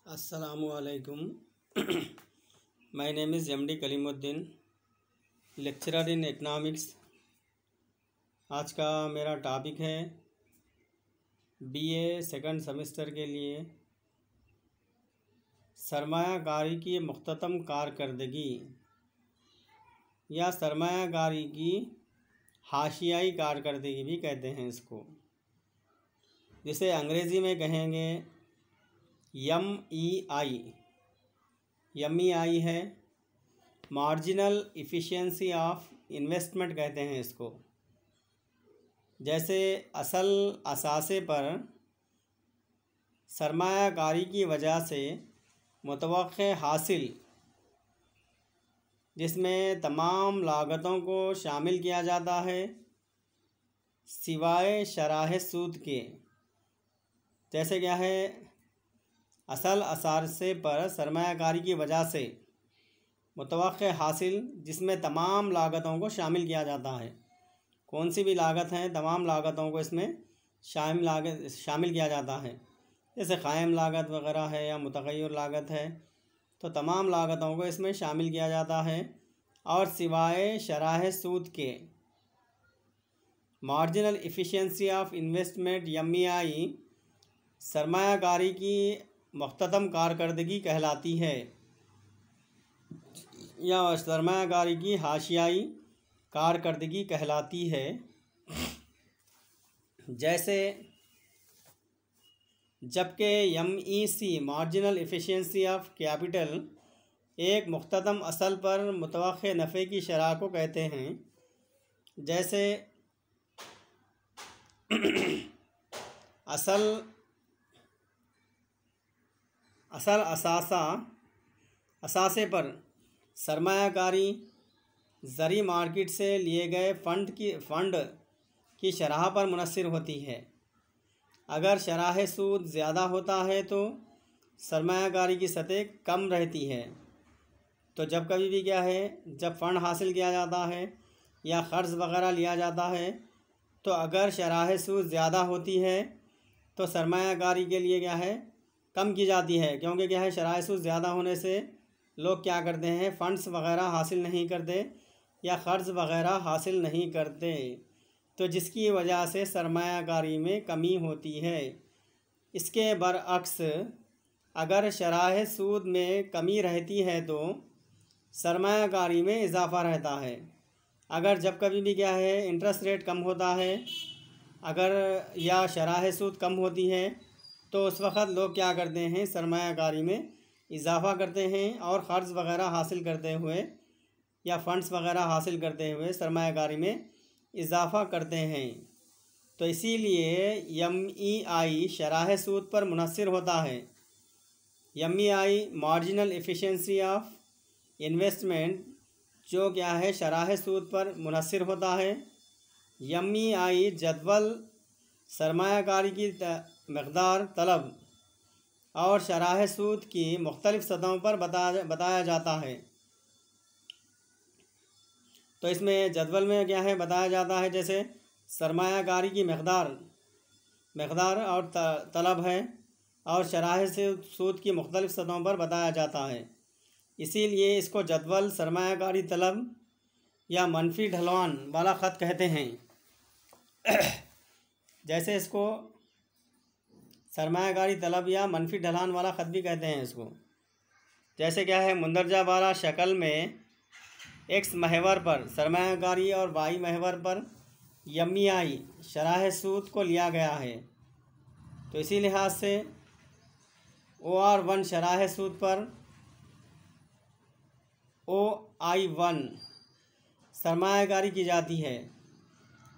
Assalamualaikum. My name is MD Kalimuddin, lecturer in economics. आज का मेरा टॉपिक है बीए सेकंड सेमेस्टर के लिए सरमायाकारी की मुख्ततम कारकर्दगी या सरमायाकारी की हाशियाई कारकर्दगी भी कहते हैं इसको, जिसे अंग्रेज़ी में कहेंगे MEI है, मार्जिनल इफ़िशियंसी ऑफ इन्वेस्टमेंट कहते हैं इसको। जैसे असल असासे पर सरमायाकारी की वजह से मुतवक्के हासिल, जिसमें तमाम लागतों को शामिल किया जाता है सिवाय शराह सूद के। जैसे क्या है, असल असासे पर सरमायाकारी की वजह से मुतवक्के हासिल, जिसमें तमाम लागतों को शामिल किया जाता है। कौन सी भी लागत हैं, तमाम लागतों को इसमें शामिल किया जाता है। जैसे क़ायम लागत वगैरह है या मुतग़य्यर लागत है, तो तमाम लागतों को इसमें शामिल किया जाता है। और सिवाय शराह सूद के marginal efficiency of investment MEI सरमायाकारी की मुख्ततम कारकर्दगी कहलाती है या सरमायाकारी की हाशियाई कारकर्दगी कहलाती है। जैसे जबकि MEC marginal efficiency of capital एक मुख्ततम असल पर मुतवक्के नफ़े की शरह को कहते हैं। जैसे असल असासे पर सरमायाकारी ज़री मार्केट से लिए गए फ़ंड की शरह पर मुनहसर होती है। अगर शराह सूद ज़्यादा होता है तो सरमायाकारी की सतह कम रहती है। तो जब कभी भी क्या है, जब फ़ंड हासिल किया जाता है या क़र्ज़ वग़ैरह लिया जाता है, तो अगर शराह सूद ज़्यादा होती है तो सरमायाकारी के लिए क्या है, कम की जाती है। क्योंकि क्या है, शराह सूद ज़्यादा होने से लोग क्या करते हैं, फ़ंड्स वग़ैरह हासिल नहीं करते या क़र्ज़ वग़ैरह हासिल नहीं करते, तो जिसकी वजह से सरमायाकारी में कमी होती है। इसके बरअक्स अगर शराह सूद में कमी रहती है तो सरमायाकारी में इजाफ़ा रहता है। अगर जब कभी भी क्या है, इंटरेस्ट रेट कम होता है अगर या शराह सूद कम होती है, तो उस वक़्त लोग क्या करते हैं, सरमायाकारी में इजाफ़ा करते हैं और क़र्ज़ वग़ैरह हासिल करते हुए या फ़ंड्स वग़ैरह हासिल करते हुए सरमायाकारी में इजाफ़ा करते हैं। तो इसीलिए MEI शराह सूद पर मुनहसर होता है। MEI marginal efficiency of investment जो क्या है, शराह सूद पर मुनहसर होता है। MEI जदवल सरमायाकारी की मक़दार तलब और शराह सूद की मुख्तलिफ़ सतहों पर बताया जाता है। तो इसमें जदवल में क्या है बताया जाता है, जैसे सरमायाकारी की मक़दार और तलब है और शराह सूद की मुख्तलिफ़ सतहों पर बताया जाता है। इसीलिए इसको जदवल सरमायाकारी तलब या मनफी ढलान वाला ख़त कहते हैं। जैसे इसको सरमायाकारी तलब या मनफी ढलान वाला ख़त भी कहते हैं इसको। जैसे क्या है, मुंदरजा वाला शक्ल में X महवर पर सरमायाकारी और Y महवर पर MEI शराह सूद को लिया गया है। तो इसी लिहाज से OR1 शराह सूद पर OI1 सरमायाकारी की जाती है,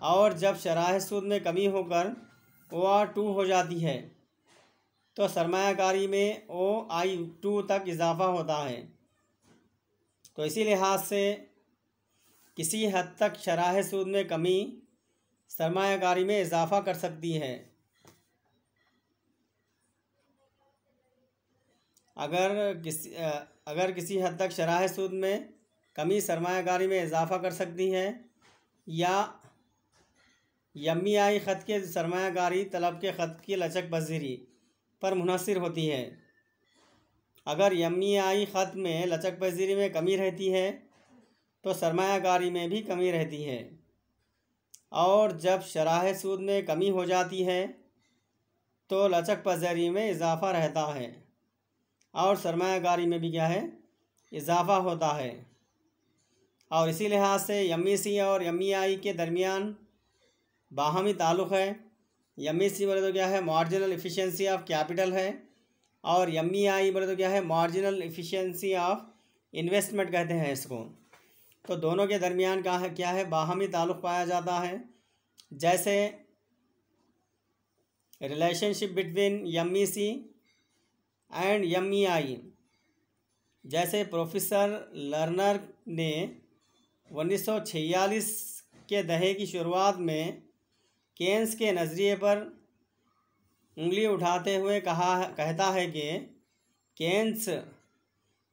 और जब शराह सूद में कमी होकर OR2 हो जाती है तो सरमायाकारी में OI2 तक इजाफ़ा होता है। तो इसी लिहाज से किसी हद तक शराह सूद में कमी सरमायाकारी में इजाफ़ा कर सकती है। अगर किसी हद तक शराह सूद में कमी सरमायाकारी में इजाफ़ा कर सकती है या MEI ख़त के सरमायाकारी तलब के ख़त की लचक पज़ीरी पर मुनहसर होती है। अगर एमईआई ख़त में लचक पजीरी में कमी रहती है तो सरमायाकारी में भी कमी रहती है, और जब शराह सूद में कमी हो जाती है तो लचक पजीरी में इजाफ़ा रहता है और सरमायाकारी में भी क्या है, इजाफ़ा होता है। और इसी लिहाज से एमईसी और एमईआई के दरमियान बाहमी ताल्लुक़ है। एमईसी बोले तो क्या है, मार्जिनल एफिशिएंसी ऑफ कैपिटल है, और एमईआई बोले तो क्या है, मार्जिनल एफिशिएंसी ऑफ इन्वेस्टमेंट कहते हैं इसको। तो दोनों के दरमियान क्या है, बाहमी ताल्लुक़ पाया जाता है। जैसे रिलेशनशिप बिटवीन एमईसी एंड एमईआई, जैसे प्रोफेसर लर्नर ने 1946 के दशक की शुरुआत में केन्स के नज़रिए पर उंगली उठाते हुए कहता है कि केन्स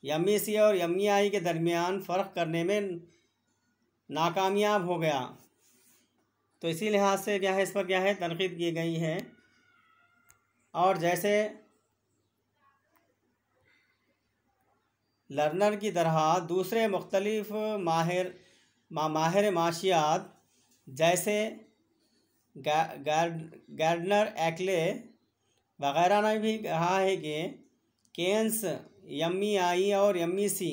एमईसी और एमईआई के दरमियान फ़र्क करने में नाकामयाब हो गया। तो इसी लिहाज से क्या है, इस पर क्या है, तनकीद की गई है। और जैसे लर्नर की तरह दूसरे मुख्तलिफ माहिर माशियात जैसे गार्डनर, एक्ले वगैरह ने भी कहा है कि केन्स एमईआई और एमईसी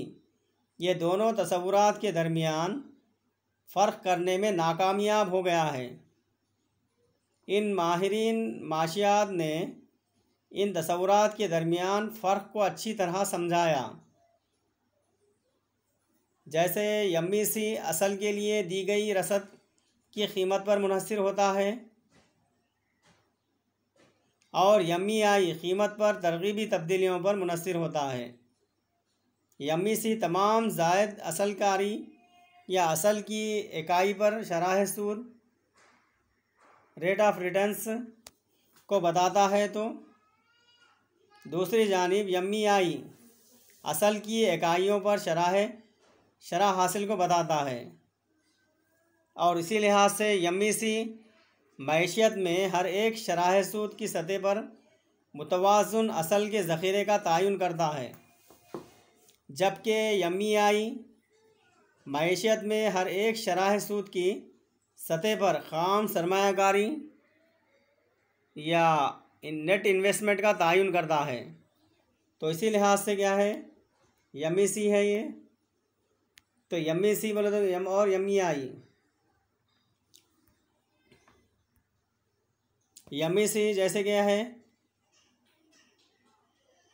ये दोनों तसव्वुरात के दरमियान फ़र्क करने में नाकामयाब हो गया है। इन माहिरीन माशियात ने इन तसव्वुरात के दरमियान फ़र्क को अच्छी तरह समझाया। जैसे एमईसी असल के लिए दी गई रसद की कीमत पर मुनहसर होता है और एमईआई कीमत पर तरगीबी तब्दीलियों पर मुनहसर होता है। एमईसी तमाम ज़ायद असल कारी या असल की इकाई पर शराह सूद रेट ऑफ रिटर्न्स को बताता है, तो दूसरी जानिब एमईआई असल की इकाइयों पर शरह हासिल को बताता है। और इसी लिहाज से एमईसी मईशत में हर एक शराह सूद की सतह पर मुतवाज़ुन असल के ज़ख़ीरे का तयन करता है, जबकि एमईआई मईशत में हर एक शराह सूद की सतह पर ख़ाम सरमायाकारी या नेट इन्वेस्टमेंट का तयन करता है। तो इसी लिहाज से क्या है, एमईसी है ये। तो एमईसी बोले तो एम और एमईआई, एमईसी जैसे क्या है,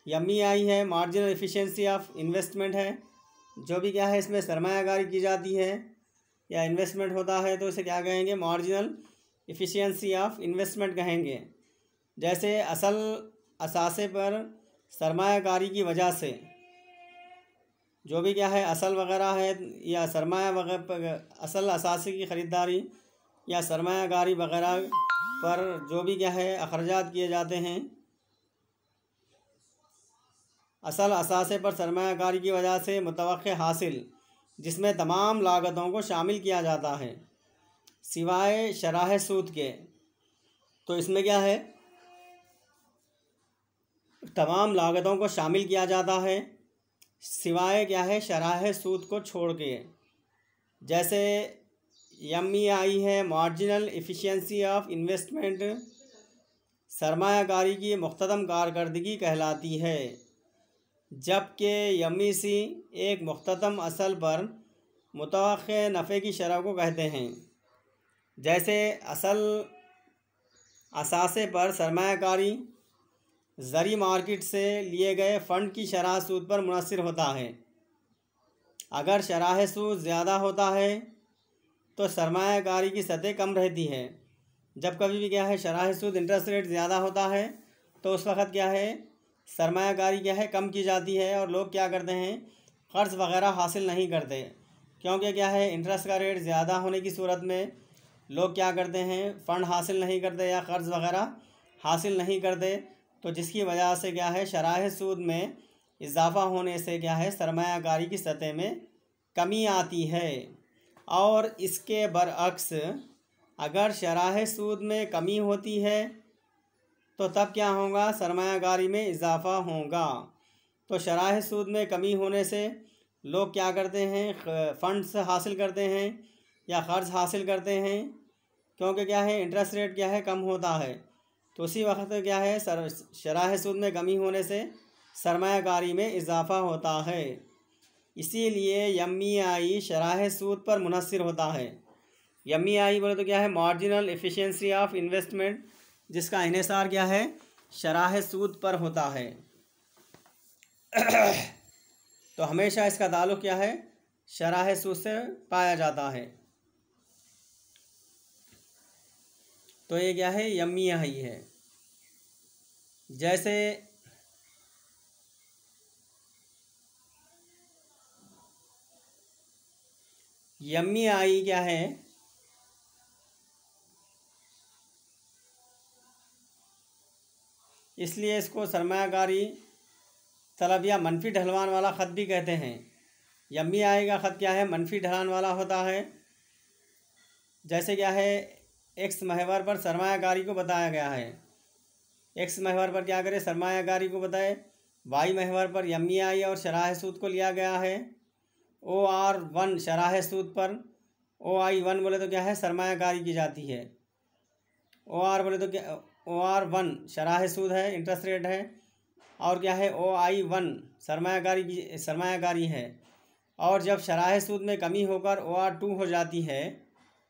एमईआई है मार्जिनल एफिशिएंसी ऑफ इन्वेस्टमेंट है, जो भी क्या है इसमें सरमायाकारी की जाती है या इन्वेस्टमेंट होता है तो इसे क्या कहेंगे, मार्जिनल एफिशिएंसी ऑफ इन्वेस्टमेंट कहेंगे। जैसे असल असासे पर सरमायाकारी की वजह से जो भी क्या है असल वगैरह है या सरमाया वगैरह, असल असासे की ख़रीदारी या सरमायाकारी वगैरह पर जो भी क्या है अखराजात किए जाते हैं, असल असासे पर सरमायाकारी की वजह से मुतवक्के हासिल, जिसमें तमाम लागतों को शामिल किया जाता है सिवाय शराह सूद के। तो इसमें क्या है, तमाम लागतों को शामिल किया जाता है सिवाय क्या है, शराह सूद को छोड़ के। जैसे एमईआई है मार्जिनल एफिशिएंसी ऑफ इन्वेस्टमेंट, सरमायाकारी की मुख्तदम कारकर्दगी कहलाती है, जबकि एमईसी एक मुख्तदम असल पर मुतवक्के नफ़े की शरह को कहते हैं। जैसे असल असासे पर सरमायाकारी ज़री मार्केट से लिए गए फ़ंड की शरह सूद पर मुनहसर होता है। अगर शराह सूद ज़्यादा होता है तो सरमायाकारी की सतह कम रहती है। जब कभी भी क्या है शराह सूद इंटरेस्ट रेट ज़्यादा होता है तो उस वक़्त क्या है सरमायाकारी क्या है कम की जाती है, और लोग क्या करते हैं क़र्ज़ वगैरह हासिल नहीं करते, क्योंकि क्या है इंटरेस्ट का रेट ज़्यादा होने की सूरत में लोग क्या करते हैं फ़ंड हासिल नहीं करते या क़र्ज़ वगैरह हासिल नहीं करते। तो जिसकी वजह से क्या है शराह सूद में इजाफ़ा होने से क्या है सरमायाकारी की सतह में कमी आती है। और इसके बरअक्स अगर शराह सूद में कमी होती है तो तब क्या होगा, सरमायाकारी में इजाफ़ा होगा। तो शराह सूद में कमी होने से लोग क्या करते हैं, फंड्स हासिल करते हैं या क़र्ज़ हासिल करते हैं, क्योंकि क्या है, इंटरेस्ट रेट क्या है, कम होता है। तो उसी वक्त क्या है, शराह सूद में कमी होने से सरमायाकारी में इजाफ़ा होता है। इसीलिए एम.ई.आई शराह सूद पर मुनहसर होता है। एम.ई.आई बोले तो क्या है, मार्जिनल एफिशिएंसी ऑफ इन्वेस्टमेंट, जिसका इन्हिसार क्या है, शराह सूद पर होता है। तो हमेशा इसका ताल्लुक़ क्या है, शराह सूद से पाया जाता है। तो ये क्या है, एम.ई.आई है। जैसे एम.ई.आई क्या है, इसलिए इसको सरमायाकारी तलब या मनफी ढलवान वाला ख़त भी कहते हैं। एम.ई.आई का ख़त क्या है, मनफी ढलान वाला होता है। जैसे क्या है, एक्स महवर पर सरमायाकारी को बताया गया है, एक्स महवर पर क्या करे, सरमायाकारी को बताए। वाई महवर पर एम.ई.आई और शराह सूद को लिया गया है। OR1 शराह सूद पर, OI1 बोले तो क्या है, सरमायाकारी की जाती है। OR बोले तो क्या, OR1 शराह सूद है, इंटरेस्ट रेट है, और क्या है, OI1 सरमायाकारी है। और जब शराह सूद में कमी होकर OR2 हो जाती है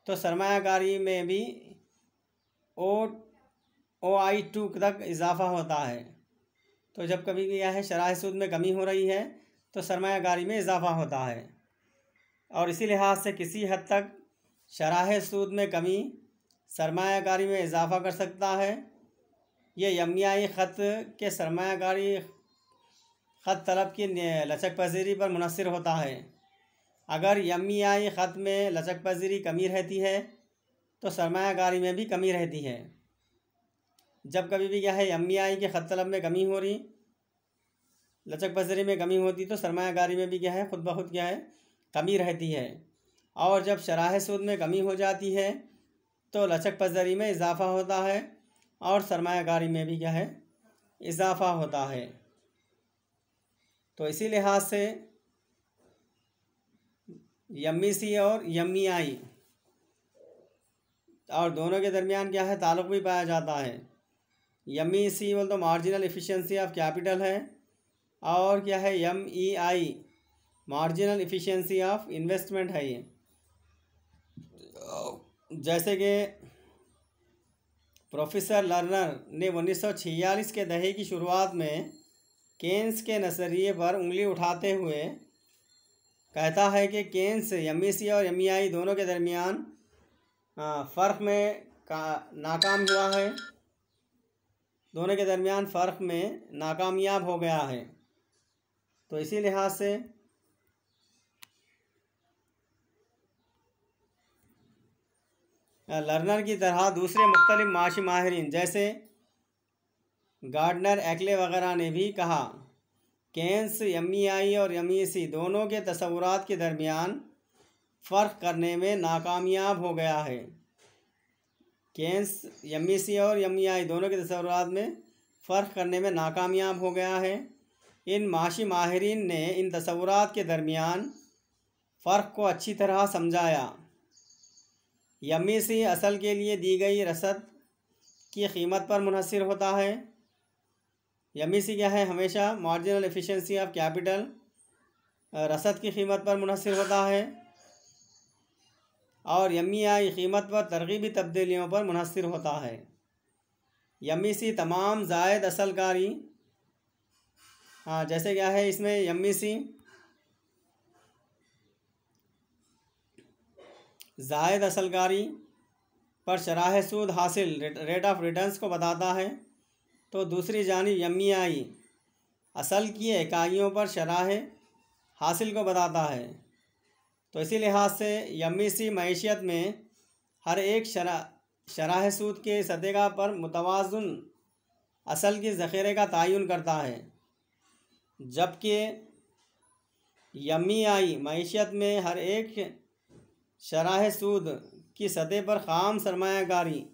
तो सरमायाकारी में भी OI2 तक इजाफ़ा होता है। तो जब कभी क्या है, शराह सूद में कमी हो रही है तो सरमायाकारी में इजाफ़ा होता है। और इसी लिहाज से किसी हद तक शराह सूद में कमी सरमायाकारी में इजाफ़ा कर सकता है। ये एम.ई.आई ख़त के सरमायाकारी ख़त तलब की लचक पजीरी पर मुनहसर होता है। अगर एम.ई.आई ख़त में लचक पजीरी कमी रहती है तो सरमायाकारी में भी कमी रहती है। जब कभी भी क्या है, एम.ई.आई के ख़त तलब में कमी हो रही, लचक पजीरी में कमी होती, तो सरमायाकारी में भी क्या है, खुद ब खुद क्या है, कमी रहती है। और जब शराह सूद में कमी हो जाती है तो लचक पजीरी में इजाफ़ा होता है और सरमायाकारी में भी क्या है, इजाफ़ा होता है। तो इसी लिहाज से एम.ई.सी और एम.ई.आई और दोनों के दरमियान क्या है, ताल्लुक़ भी पाया जाता है। एम.ई.सी बोल तो मार्जिनल एफिशिएंसी ऑफ कैपिटल है, और क्या है, एम.ई.आई मार्जिनल एफिशिएंसी ऑफ इन्वेस्टमेंट है। ये जैसे कि प्रोफेसर लर्नर ने 1946 के दशक की शुरुआत में केन्स के नज़रिए पर उंगली उठाते हुए कहता है कि केन्स एम.ई.सी और एम.ई.आई दोनों के दरमियान फ़र्क में नाकाम हुआ है, दोनों के दरमियान फ़र्क में नाकामयाब हो गया है। तो इसी लिहाज से लर्नर की तरह दूसरे मुख्तलिफ माशी माहिरीन जैसे गार्डनर, एक्ले वगैरह ने भी कहा, केन्स एम.ई.आई और एम.ई.सी दोनों के तसव्वुरात के दरमियान फ़र्क करने में नाकामयाब हो गया है। केन्स एम.ई.सी और एम.ई.आई दोनों के तसव्वुरात में फ़र्क करने में नाकामयाब हो गया है। इन माशी माहिरीन ने इन तसव्वुरात के दरमियान फ़र्क को अच्छी तरह समझाया। एम.ई.सी असल के लिए दी गई रसद की कीमत पर मुनहसर होता है। एम.ई.सी क्या है, हमेशा मार्जिनल एफिशिएंसी ऑफ कैपिटल रसद की कीमत पर मुनहसर होता है। और एम.ई.आई कीमत पर तरगीबी तब्दीलियों पर मुनहसर होता है। एम.ई.सी तमाम ज़ायद असलकारी, जैसे क्या है, इसमें एम.ई.सी ज़ायद असलकारी पर शराह सूद हासिल रेट ऑफ रिटर्न्स को बताता है, तो दूसरी जानिब एम.ई.आई असल की इकाइयों पर शराह हासिल को बताता है। तो इसी लिहाज से एम.ई.सी मईशियत में हर एक शराह सूद के सतह पर मुतवाज़ुन असल के ज़ख़ीरे का तयन करता है, जबकि एम.ई.आई मईशियत में हर एक शराह सूद की सतह पर ख़ाम सरमायाकारी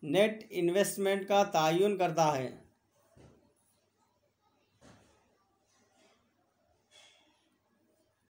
नेट इन्वेस्टमेंट का तयन करता है।